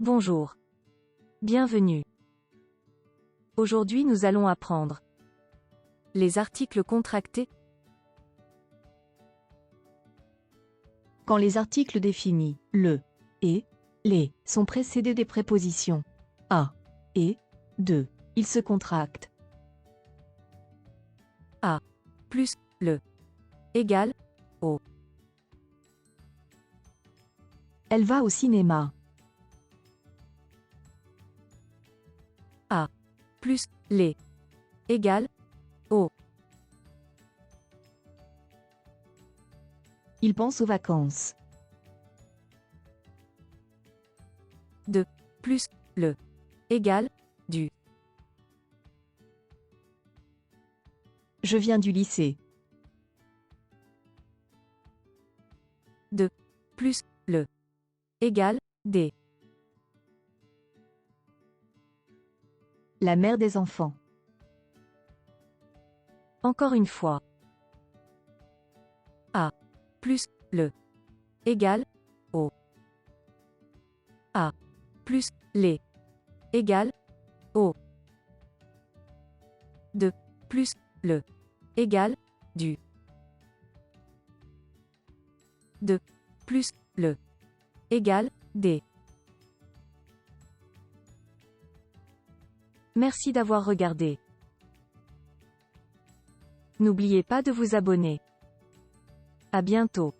Bonjour. Bienvenue. Aujourd'hui nous allons apprendre les articles contractés. Quand les articles définis le et les sont précédés des prépositions à et de, ils se contractent. À plus le égale au. Elle va au cinéma. À plus les égale au. Il pense aux vacances. De plus le égale du. Je viens du lycée. De plus le égale des. La mère des enfants. Encore une fois. À plus le égale au. À plus les égale au. De plus le égale du. De plus le égale des. Merci d'avoir regardé. N'oubliez pas de vous abonner. À bientôt.